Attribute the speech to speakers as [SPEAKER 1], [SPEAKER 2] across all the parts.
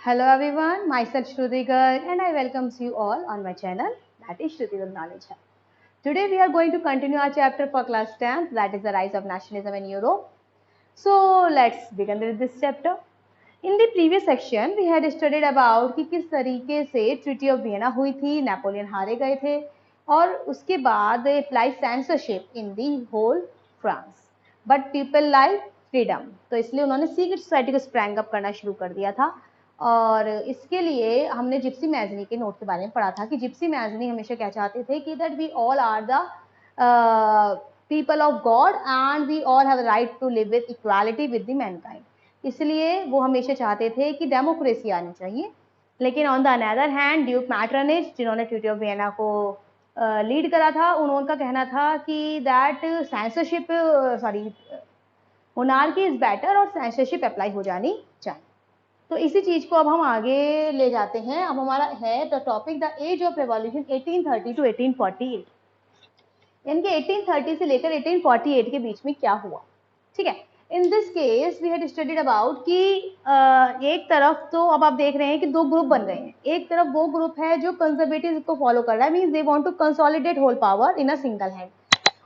[SPEAKER 1] Hello everyone, myself Shruti Garg and I welcome you all on my channel that is Shruti Garg Knowledge Hub. Today we are going to continue our chapter for class 10th that is the rise of nationalism in Europe. So let's begin with this chapter. In the previous section we had studied about कि किस तरीके से treaty of Vienna हुई थी, Napoleon हारे गए थे और उसके बाद apply censorship in the whole France but people like freedom, तो इसलिए उन्होंने सीक्रेट सोसाइटी को स्प्रैंग अप करना शुरू कर दिया था। और इसके लिए हमने जिप्सी मैजनी के नोट के बारे में पढ़ा था कि जिप्सी मैजनी हमेशा क्या चाहते थे कि that we all are the people of God and we all have right to live with equality with the mankind, इसलिए वो हमेशा चाहते थे कि डेमोक्रेसी आनी चाहिए। लेकिन on the another hand Duke Metternich जिन्होंने ट्रीटी ऑफ वियना को लीड करा था, उनका कहना था कि that censorship monarchy is better और सेंसरशिप अप्लाई हो जानी चाहिए। तो इसी चीज को अब हम आगे ले जाते हैं। अब हमारा है the topic the age of revolution 1830 to 1848, यानी कि 1830 से लेकर 1848 के बीच में क्या हुआ। ठीक है, in this case we had studied about कि एक तरफ तो अब आप देख रहे हैं कि दो ग्रुप बन गए हैं। एक तरफ वो ग्रुप है जो कंजर्वेटिव को फॉलो कर रहा है, means they want to consolidate whole power in a single hand.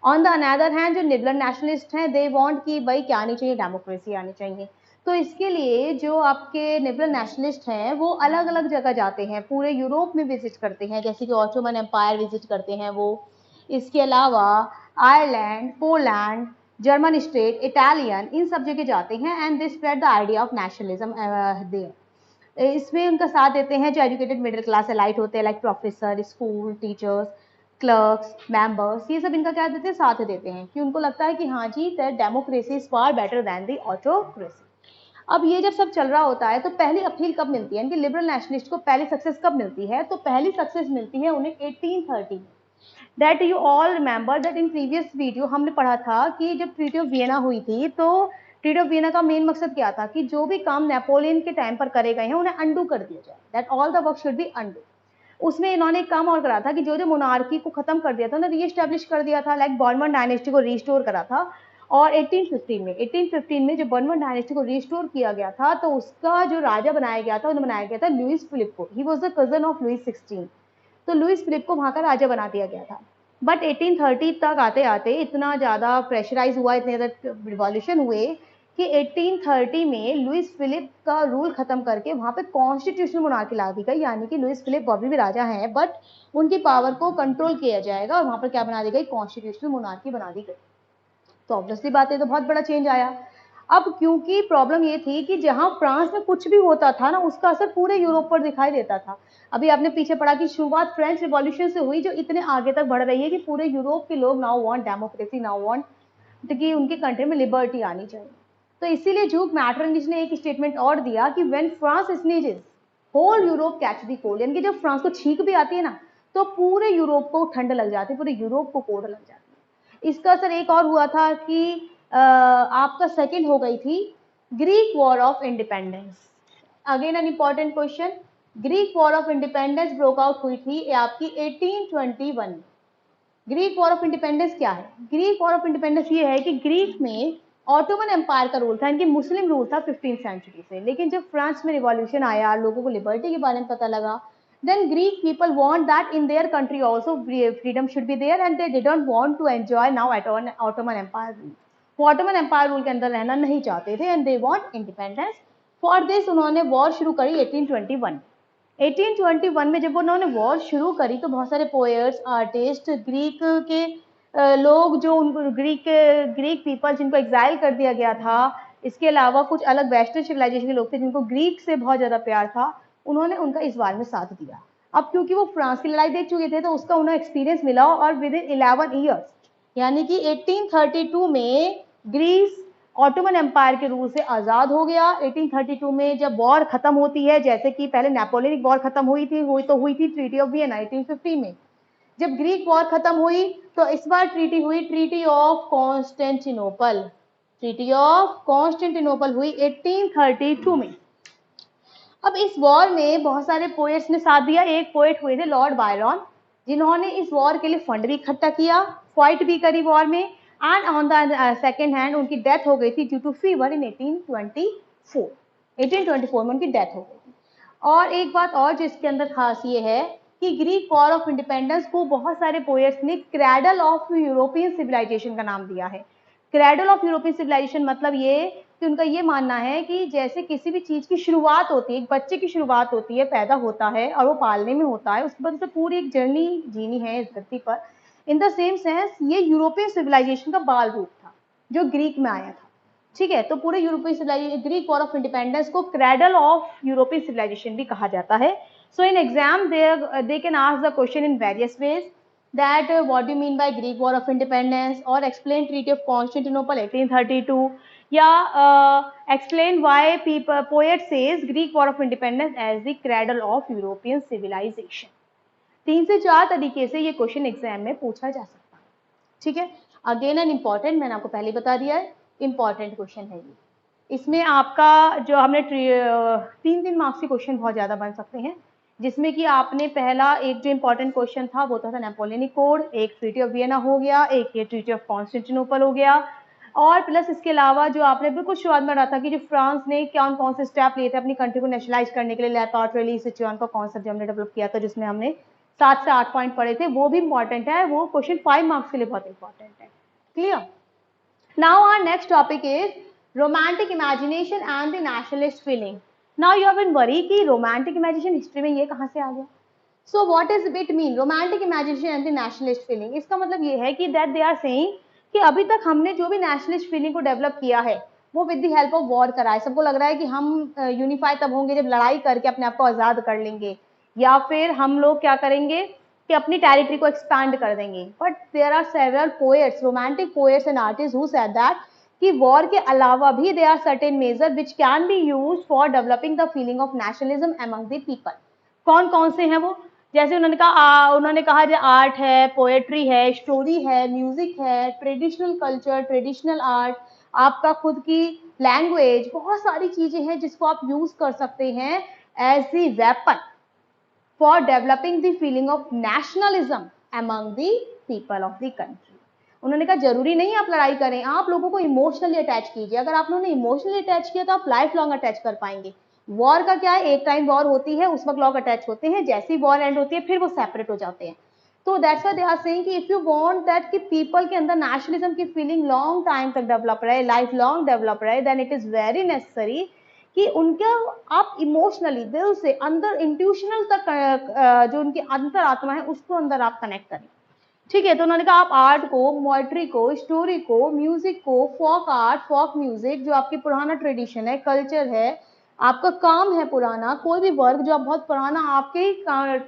[SPEAKER 1] On the another hand जो लिबरल नेशनलिस्ट हैं दे वांट कि भाई क्या आनी चाहिए, डेमोक्रेसी आनी चाहिए। तो इसके लिए जो आपके लिबरल नेशनलिस्ट हैं वो अलग अलग जगह जाते हैं, पूरे यूरोप में विजिट करते हैं, जैसे कि ऑटोमन एम्पायर विजिट करते हैं वो। इसके अलावा Ireland, Poland, German state, Italian, इन सब जगह जाते हैं and they spread the idea of nationalism there. इसमें उनका साथ देते हैं जो एजुकेटेड मिडिल क्लास एलाइट होते हैं, like professor, school teachers, clerks, members, ये सब इनका क्या देते हैं, साथ देते हैं कि उनको लगता है कि हाँ जी that democracy is far better than the autocracy. अब ये जब सब चल रहा होता है तो पहली अपील कब मिलती है, इनके लिबरल नेशनलिस्ट को पहली सक्सेस कब मिलती है, तो पहली सक्सेस मिलती है उन्हें 1830 में। That you all remember that in previous video हमने पढ़ा था कि जब ट्रीटी ऑफ वियना हुई थी तो ट्रीटी ऑफ वियना का मेन मकसद क्या था कि जो भी काम नेपोलियन के टाइम पर करे गए हैं उन्हें अंडू कर दिया जाए, that all the work should be undo. उसमें इन्होंने एक काम और करा था कि जो जो मोनार्की को खत्म कर दिया था उन्हें रीएस्टेब्लिश कर दिया था, लाइक बॉर्बन डायनेस्टी को रिस्टोर करा था। और 1815 में जब बॉर्बन डायनेस्टी को रिस्टोर किया गया था तो उसका जो राजा बनाया गया था उन्हें बनाया गया था लुइस फिलिप को। He was the cousin of Louis 16, तो लुइस फिलिप को वहां का राजा बना दिया गया था। बट 1830 तक आते आते इतना ज़्यादा प्रेशराइज हुआ, इतने ज़्यादा रिवॉल्यूशन हुए कि 1830 में लुइस फिलिप का रूल खत्म करके वहाँ पे कॉन्स्टिट्यूशनल मोनार्की ला दी गई, यानी कि लुइस फिलिप अभी भी राजा हैं बट उनकी पावर को कंट्रोल किया जाएगा और वहाँ पर क्या बना दी गई, कॉन्स्टिट्यूशनल मोनार्की बना दी गई। तो ऑब्वियसली बात है तो बहुत बड़ा चेंज आया। अब क्योंकि प्रॉब्लम ये थी कि जहां फ्रांस में कुछ भी होता था ना उसका असर पूरे यूरोप पर दिखाई देता था। अभी आपने पीछे पढ़ा कि शुरुआत फ्रेंच रिवॉल्यूशन से हुई जो इतने आगे तक बढ़ रही है कि पूरे यूरोप के लोग now want democracy, now want कि उनके कंट्री में लिबर्टी आनी चाहिए। तो इसीलिए ड्यूक मैटरनिच ने एक स्टेटमेंट और दिया कि when France sneezes whole Europe catch the cold, यानी कि जब फ्रांस को छींक भी आती है ना तो पूरे यूरोप को ठंड लग जाती है, पूरे यूरोप को कोल्ड लग जाती है। इसका असर एक और हुआ था कि आपका सेकंड हो गई थी Greek war of independence. Again an important question, Greek war of independence broke out हुई थी आपकी 1821 में। ग्रीक वॉर ऑफ इंडिपेंडेंस क्या है, ग्रीक वॉर ऑफ इंडिपेंडेंस ये है कि ग्रीक में ऑटोमन एम्पायर का रूल था, इनकी मुस्लिम रूल था 15th सेंचुरी से। लेकिन जब फ्रांस में रिवॉल्यूशन आया, लोगों को लिबर्टी के बारे में पता लगा, then Greek people want that in their country also freedom should be there and they didn't want to enjoy now Ottoman Empire rule. वो Ottoman Empire rule के अंदर रहना नहीं चाहते थे and they want independence. For this उन्होंने war शुरू करी 1821। 1821 में जब उन्होंने वॉर शुरू करी तो बहुत सारे पोएट्स, आर्टिस्ट, ग्रीक के लोग जो ग्रीक पीपल जिनको एग्जाइल कर दिया गया था, इसके अलावा कुछ अलग वेस्टर्न सिविलाइजेशन के लोग थे जिनको ग्रीक से बहुत ज़्यादा प्यार था, उन्होंने उनका इस वार में साथ दिया। अब क्योंकि वो फ्रांस की लड़ाई देख चुके थे तो उसका उन्हें एक्सपीरियंस मिला और विद इन 11 ईयर्स यानी कि 1832 में ग्रीस ऑटोमन एम्पायर के रूल से आज़ाद हो गया। 1832 में जब वॉर खत्म होती है, जैसे कि पहले नेपोलियनिक वॉर खत्म हुई थी ट्रीटी ऑफ वियना 1850 में। जब ग्रीक वॉर खत्म हुई तो इस बार ट्रीटी हुई, treaty of Constantinople. Treaty of Constantinople हुई 1832 में। अब इस वॉर में बहुत सारे पोएट्स ने साथ दिया। एक पोएट हुए थे लॉर्ड बायरन, जिन्होंने इस वॉर के लिए फंड भी इकट्ठा किया, फाइट भी करी वॉर में, and on the second hand उनकी डेथ हो गई थी ड्यू टू फीवर इन 1824 में उनकी डेथ हो गई थी। और एक बात और जो इसके अंदर खास ये है कि ग्रीक वॉर ऑफ इंडिपेंडेंस को बहुत सारे पोएट्स ने क्रैडल ऑफ यूरोपियन सिविलाइजेशन का नाम दिया है। क्रैडल ऑफ यूरोपियन सिविलाइजेशन मतलब ये कि उनका ये मानना है कि जैसे किसी भी चीज की शुरुआत होती है, एक बच्चे की शुरुआत होती है, पैदा होता है और वो पालने में होता है, उसके बाद उसे पूरी एक जर्नी जीनी है इस धरती पर। इन द सेम सेंस ये यूरोपियन सिविलाइजेशन का बाल रूप था जो ग्रीक में आया था। ठीक है, तो पूरे European civilization, Greek war of independence को क्रैडल ऑफ यूरोपियन सिविलाइजेशन भी कहा जाता है। So in exam they can ask the question in various ways that what do you mean by Greek War of Independence, or explain Treaty of Constantinople 1832, या explain why people poet says Greek War of Independence as the cradle of European civilization। 3 से 4 तरीके से ये question exam में पूछा जा सकता है। ठीक है, अगेन एन इम्पॉर्टेंट, मैंने आपको पहले बता दिया है, इम्पॉर्टेंट क्वेश्चन है ये। इसमें आपका जो हमने 3 मार्क्स के क्वेश्चन बहुत ज़्यादा बन सकते हैं, जिसमें कि आपने पहला एक जो इम्पोर्टेंट क्वेश्चन था वो था नेपोलियनिक कोड, एक ट्रीटी ऑफ वियना हो गया, एक ये ट्रीटी ऑफ कॉन्स्टेंटिनोपल हो गया, और प्लस इसके अलावा जो आपने बिल्कुल शुरुआत में रहा था कि जो फ्रांस ने कौन से स्टेप लिए थे अपनी कंट्री को नेशनलाइज करने के लिए, लेपार्ट सिचुआन का कॉन्सेप्ट हमने डेवलप किया था, जिसमें हमने 7 से 8 पॉइंट पढ़े थे, वो भी इंपॉर्टेंट है, वो क्वेश्चन 5 मार्क्स के लिए बहुत इंपॉर्टेंट है। Clear? Now our next topic is romantic imagination and the nationalist feeling. Now you have been worry कि रोमांटिक इमेजिनेशन हिस्ट्री में ये कहाँ से आ गया। So what is it mean romantic imagination and the nationalist feeling? इसका मतलब ये है कि दैट दे आर सेइंग कि अभी तक हमने जो भी नेशनलिस्ट फीलिंग को डेवलप किया है वो with the help of war करा है। सबको लग रहा है कि हम यूनिफाई तब होंगे जब लड़ाई करके अपने आप को आज़ाद कर लेंगे, या फिर हम लोग क्या करेंगे कि अपनी टेरिटरी को एक्सपैंड कर देंगे। But there are several poets, romantic poets and artist who said that कि वॉर के अलावा भी there are certain major which can be used for developing the feeling of nationalism among the people. कौन कौन से हैं वो? जैसे उन्होंने कहा जो आर्ट है, पोएट्री है, स्टोरी है, म्यूजिक है, ट्रेडिशनल कल्चर, ट्रेडिशनल आर्ट, आपका खुद की लैंग्वेज, बहुत सारी चीजें हैं जिसको आप यूज कर सकते हैं as the weapon for developing the feeling of nationalism among the people of the country. उन्होंने कहा जरूरी नहीं आप लड़ाई करें, आप लोगों को इमोशनली अटैच कीजिए। अगर आप लोगों ने इमोशनली अटैच किया तो आप लाइफ लॉन्ग अटैच कर पाएंगे। वॉर का क्या है, एक टाइम वॉर होती है, उस वक्त लोग अटैच होते हैं, जैसी वॉर एंड होती है फिर वो सेपरेट हो जाते हैं। तो that's why they are saying कि इफ यू वांट दैट कि पीपल के अंदर नेशनलिज्म की फीलिंग लॉन्ग टाइम तक डेवलप रहे, लाइफ लॉन्ग डेवलप रहे, then it is very necessary कि उनका आप इमोशनली दिल से अंदर इंट्यूशनल तक जो उनकी अंतर आत्मा है उसको अंदर आप कनेक्ट करें। ठीक है, तो उन्होंने कहा आप आर्ट को, पोएट्री को, स्टोरी को, म्यूजिक को, फोक आर्ट, फोक म्यूजिक जो आपकी पुराना ट्रेडिशन है, कल्चर है, आपका काम है पुराना, कोई भी वर्क जो आप बहुत पुराना आपके ही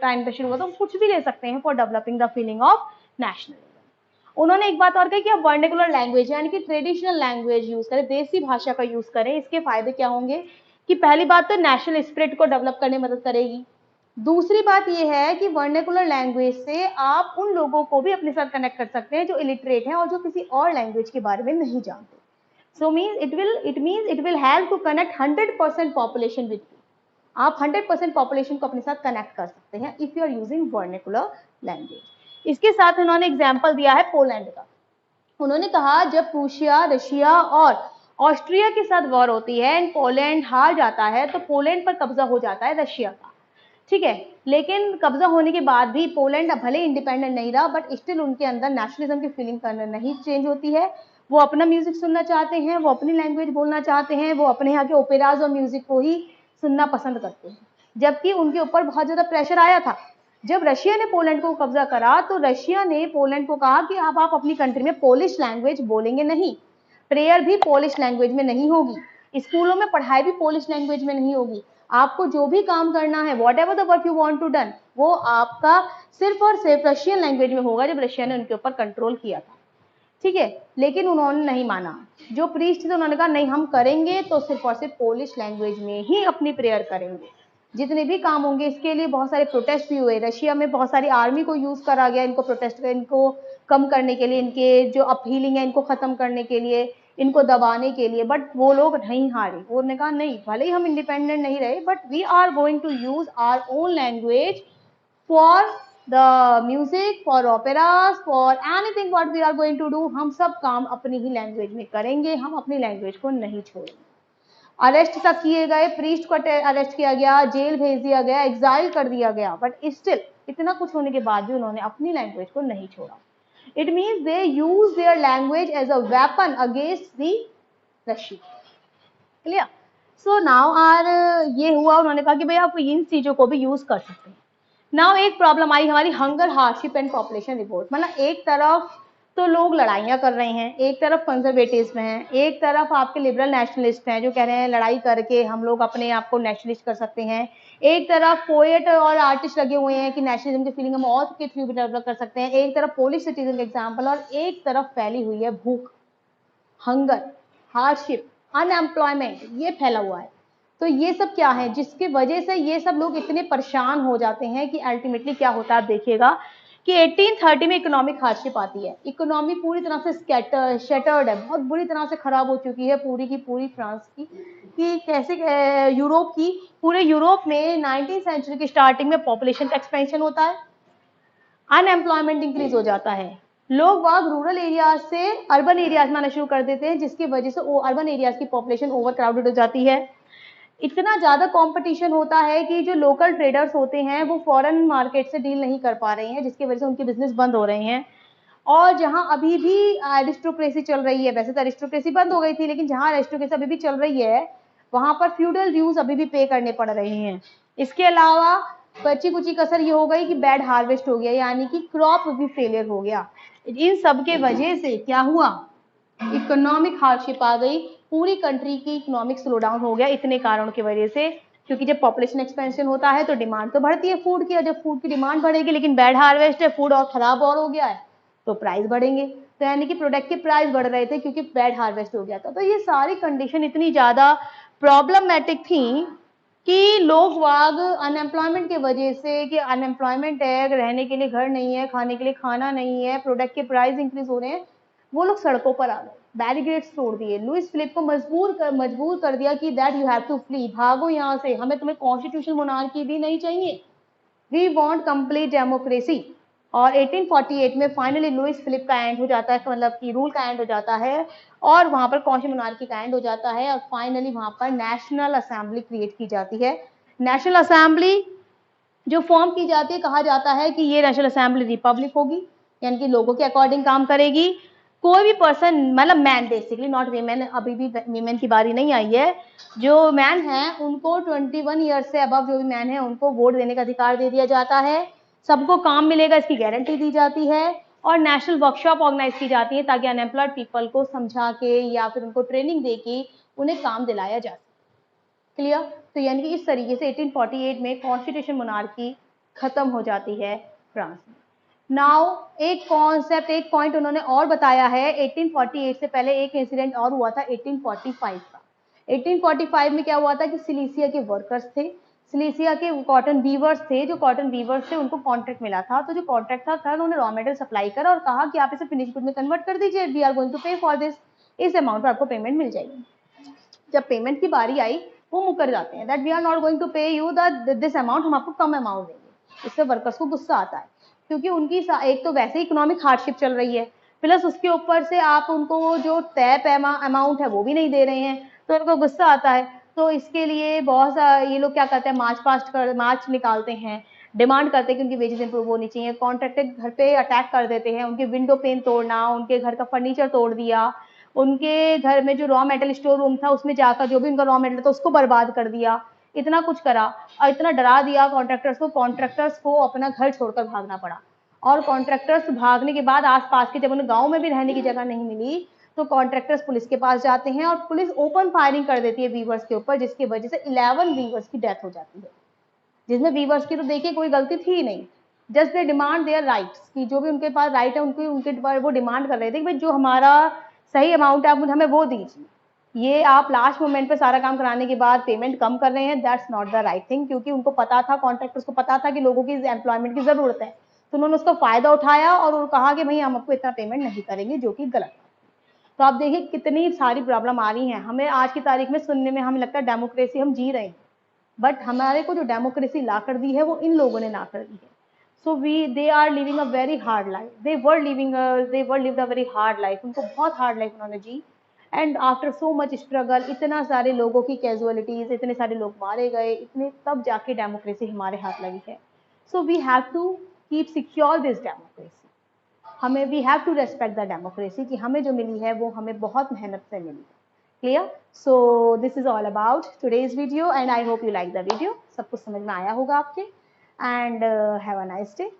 [SPEAKER 1] टाइम पे शुरू हुआ, तो कुछ भी ले सकते हैं for developing the feeling of nationalism. उन्होंने एक बात और कही कि आप वर्नाकुलर लैंग्वेज यानी कि ट्रेडिशनल लैंग्वेज यूज करें, देसी भाषा का यूज करें। इसके फायदे क्या होंगे कि पहली बात तो नेशनल स्पिरिट को डेवलप करने में मदद करेगी। दूसरी बात यह है कि वर्नाकुलर लैंग्वेज से आप उन लोगों को भी अपने साथ कनेक्ट कर सकते हैं जो इलिटरेट हैं और जो किसी और लैंग्वेज के बारे में नहीं जानते। So means it will help to connect 100% population with you। आप 100% population को अपने साथ कनेक्ट कर सकते हैं if you are using vernacular language। इसके साथ उन्होंने एग्जाम्पल दिया है पोलैंड का। उन्होंने कहा जब प्रूशिया, रशिया और ऑस्ट्रिया के साथ वॉर होती है एंड पोलैंड हार जाता है तो पोलैंड पर कब्जा हो जाता है रशिया का। ठीक है, लेकिन कब्जा होने के बाद भी पोलैंड भले इंडिपेंडेंट नहीं रहा बट स्टिल उनके अंदर नेशनलिज्म की फीलिंग नहीं चेंज होती है। वो अपना म्यूजिक सुनना चाहते हैं, वो अपनी लैंग्वेज बोलना चाहते हैं, वो अपने यहाँ के ओपेराज और म्यूजिक को ही सुनना पसंद करते हैं। जबकि उनके ऊपर बहुत ज्यादा प्रेशर आया था। जब रशिया ने पोलैंड को कब्जा करा तो रशिया ने पोलैंड को कहा कि अब आप अपनी कंट्री में पोलिश लैंग्वेज बोलेंगे नहीं, प्रेयर भी पोलिश लैंग्वेज में नहीं होगी, स्कूलों में पढ़ाई भी पोलिश लैंग्वेज में नहीं होगी, आपको जो भी काम करना है whatever the work you want to done वो आपका सिर्फ और सिर्फ रशियन लैंग्वेज में होगा, जब रशिया ने उनके ऊपर कंट्रोल किया था। ठीक है, लेकिन उन्होंने नहीं माना। जो प्रीस्ट थे उन्होंने कहा नहीं, हम करेंगे तो सिर्फ और सिर्फ पोलिश लैंग्वेज में ही अपनी प्रेयर करेंगे। जितने भी काम होंगे, इसके लिए बहुत सारे प्रोटेस्ट भी हुए, रशिया में बहुत सारी आर्मी को यूज करा गया इनको प्रोटेस्ट कर, इनको कम करने के लिए, इनके जो अपहीलिंग है इनको खत्म करने के लिए, इनको दबाने के लिए। बट वो लोग नहीं हारे, उन्होंने कहा नहीं, भले ही हम इंडिपेंडेंट नहीं रहे but we are going to use our own language for the music, for operas, for anything what we are going to do. हम सब काम अपनी ही लैंग्वेज में करेंगे, हम अपनी लैंग्वेज को नहीं छोड़ेंगे। अरेस्ट तक किए गए, प्रीस्ट को अरेस्ट किया गया, जेल भेज दिया गया, एग्जाइल कर दिया गया, बट स्टिल इतना कुछ होने के बाद भी उन्होंने अपनी लैंग्वेज को नहीं छोड़ा. It means they use their language as a weapon against the Russian. Clear? So now are ये हुआ, उन्होंने कहा कि भाई आप इन चीजों को भी यूज कर सकते हैं. नाउ एक प्रॉब्लम आई हमारी hunger, hardship and population report. मतलब एक तरफ तो लोग लड़ाइयाँ कर रहे हैं, एक तरफ कंजर्वेटिव्स में हैं, एक तरफ आपके लिबरल नेशनलिस्ट हैं जो कह रहे हैं लड़ाई करके हम लोग अपने आप को नेशनलिस्ट कर सकते हैं, एक तरफ पोएट और आर्टिस्ट लगे हुए हैं कि नेशनलिज्म की फीलिंग हम और के थ्रू भी डेवलप कर सकते हैं, एक तरफ पोलिश सिटीजन एग्जाम्पल, और एक तरफ फैली हुई है भूख, हंगर, हार्डशिप, अनएम्प्लॉयमेंट, ये फैला हुआ है. तो ये सब क्या है जिसकी वजह से ये सब लोग इतने परेशान हो जाते हैं कि अल्टीमेटली क्या होता है आप देखिएगा कि 1830 में इकोनॉमिक हार्डशिप आती है. इकोनॉमी पूरी तरह से शटर्ड है, बहुत बुरी तरह से खराब हो चुकी है पूरी की पूरी फ्रांस की, कि कैसे यूरोप की, पूरे यूरोप में 19th सेंचुरी की स्टार्टिंग में पॉपुलेशन का एक्सपेंशन होता है, अनएम्प्लॉयमेंट इंक्रीज हो जाता है, लोग वहां रूरल एरियाज से अर्बन एरियाज में आना शुरू कर देते हैं जिसकी वजह से अर्बन एरियाज की पॉपुलेशन ओवर क्राउडेड हो जाती है. इतना ज्यादा कंपटीशन होता है कि जो लोकल ट्रेडर्स होते हैं वो फॉरेन मार्केट से डील नहीं कर पा रहे हैं जिसकी वजह से उनके बिजनेस बंद हो रहे हैं. और जहां अभी भी एरिस्टोक्रेसी चल रही है, वैसे तो एरिस्टोक्रेसी बंद हो गई थी लेकिन जहां एरिस्टोक्रेसी अभी भी चल रही है वहां पर फ्यूडल ड्यूज अभी भी पे करने पड़ रहे हैं. इसके अलावा बची कुची कसर ये हो गई कि बैड हार्वेस्ट हो गया, यानी कि क्रॉप भी फेलियर हो गया. इन सब के वजह से क्या हुआ, इकोनॉमिक हार्डशिप आ गई, पूरी कंट्री की इकोनॉमिक स्लो डाउन हो गया इतने कारणों की वजह से. क्योंकि जब पॉपुलेशन एक्सपेंशन होता है तो डिमांड तो बढ़ती है फूड की, और जब फूड की डिमांड बढ़ेगी लेकिन बैड हार्वेस्ट है, फूड और खराब और हो गया है, तो प्राइस बढ़ेंगे. तो यानी कि प्रोडक्ट के प्राइस बढ़ रहे थे क्योंकि बैड हार्वेस्ट हो गया था. तो ये सारी कंडीशन इतनी ज्यादा प्रॉब्लमेटिक थी कि लोग वाग अनएम्प्लॉयमेंट की वजह से, कि अनएम्प्लॉयमेंट है, रहने के लिए घर नहीं है, खाने के लिए खाना नहीं है, प्रोडक्ट के प्राइस इंक्रीज हो रहे हैं, वो लोग सड़कों पर आ गए, बैरिकेड्स तोड़ दिए. लुइस फिलिप को मजबूर कर दिया कि that you have to flee, भागो यहाँ से, हमें तुम्हें कॉन्स्टिट्यूशन मोनार्की भी नहीं चाहिए, वी वांट कंप्लीट डेमोक्रेसी. और 1848 में फाइनली लुइस फिलिप का एंड हो जाता है, मतलब कि रूल का एंड हो जाता है और वहां पर कॉन्स्टिट्यूशन मोनार्की का एंड हो जाता है और फाइनली वहां पर नेशनल असेंबली क्रिएट की जाती है. नेशनल असेंबली जो फॉर्म की जाती है, कहा जाता है कि ये नेशनल असेंबली रिपब्लिक होगी, यानी कि लोगों के अकॉर्डिंग काम करेगी. कोई भी पर्सन, मतलब मैन बेसिकली, नॉट वीमेन, अभी भी वीमेन की बारी नहीं आई है, जो मैन है उनको 21 ईयर्स से अबव जो भी मैन है उनको वोट देने का अधिकार दे दिया जाता है, सबको काम मिलेगा इसकी गारंटी दी जाती है, और नेशनल वर्कशॉप ऑर्गेनाइज की जाती है ताकि अनएम्प्लॉयड पीपल को समझा के या फिर उनको ट्रेनिंग दे के उन्हें काम दिलाया जा सके. क्लियर? तो यानी कि इस तरीके से 1848 में कॉन्स्टिट्यूशन मोनार्की खत्म हो जाती है फ्रांस में. नाउ एक कॉन्सेप्ट, एक पॉइंट उन्होंने और बताया है. 1848 से पहले एक इंसिडेंट और हुआ था 1845 का. 1845 में क्या हुआ था कि सिलीसिया के वर्कर्स थे, सिलीसिया के कॉटन वीवर्स थे, जो कॉटन वीवर्स थे उनको कॉन्ट्रैक्ट मिला था. तो जो कॉन्ट्रैक्ट था उन्होंने रॉ मटेरियल सप्लाई करा और कहा कि आप इसे फिनिश गुड में कन्वर्ट कर दीजिए, वी आर गोइंग टू पे फॉर दिस, इस अमाउंट पर आपको पेमेंट मिल जाएगी. जब पेमेंट की बारी आई वो मुकर जाते हैं, that we are not going to pay you this amount, हम आपको कम अमाउंट देंगे. इससे वर्कर्स को गुस्सा आता है क्योंकि उनकी एक तो वैसे ही इकोनॉमिक हार्डशिप चल रही है, प्लस उसके ऊपर से आप उनको जो तय अमाउंट है वो भी नहीं दे रहे हैं, तो उनको गुस्सा आता है. तो इसके लिए बहुत सा ये लोग क्या करते हैं, मार्च निकालते हैं, डिमांड करते हैं कि उनकी वेजेस इंप्रूव होनी चाहिए. कॉन्ट्रैक्टर घर पे अटैक कर देते हैं, उनके विंडो पेन तोड़ना, उनके घर का फर्नीचर तोड़ दिया, उनके घर में जो रॉ मेटल स्टोर रूम था उसमें जाकर जो भी उनका रॉ मेटल था उसको बर्बाद कर दिया. इतना कुछ करा और इतना डरा दिया कॉन्ट्रैक्टर्स को अपना घर छोड़कर भागना पड़ा. और कॉन्ट्रैक्टर्स भागने के बाद आसपास के, जब उन्हें गांव में भी रहने की जगह नहीं मिली, तो कॉन्ट्रैक्टर्स पुलिस के पास जाते हैं और पुलिस ओपन फायरिंग कर देती है वीवर्स के ऊपर, जिसकी वजह से 11 वीवर्स की डेथ हो जाती है, जिसमें वीवर्स की तो देखिए कोई गलती थी ही नहीं, just they demand their rights, कि जो भी उनके पास राइट है उनके वो डिमांड कर रहे थे कि भाई जो हमारा सही अमाउंट है आप हमें वो दीजिए. ये आप लास्ट मोमेंट पे सारा काम कराने के बाद पेमेंट कम कर रहे हैं, that's not the right thing. क्योंकि उनको पता था, कॉन्ट्रैक्टर्स को पता था कि लोगों की एम्प्लॉयमेंट की जरूरत है, तो उन्होंने उसका फायदा उठाया और कहा कि भाई हम आपको इतना पेमेंट नहीं करेंगे, जो कि गलत. तो आप देखिए कितनी सारी प्रॉब्लम आ रही हैं हमें आज की तारीख में सुनने में, हमें लगता है डेमोक्रेसी हम जी रहे हैं, बट हमारे को जो डेमोक्रेसी ला कर दी है वो इन लोगों ने ला कर दी है. So they are living a very hard life, they were lived a very hard life, उनको बहुत हार्ड लाइफ उन्होंने जी. And after so much struggle, इतना सारे लोगों की कैजुअलिटीज, इतने सारे लोग मारे गए, इतने, तब जाके डेमोक्रेसी हमारे हाथ लगी है. So we have to keep secure this democracy. हमें we have to respect the democracy कि हमें जो मिली है वो हमें बहुत मेहनत से मिली है. Clear? So this is all about today's video and I hope you like the video. सब कुछ समझ में आया होगा आपके. And have a nice day.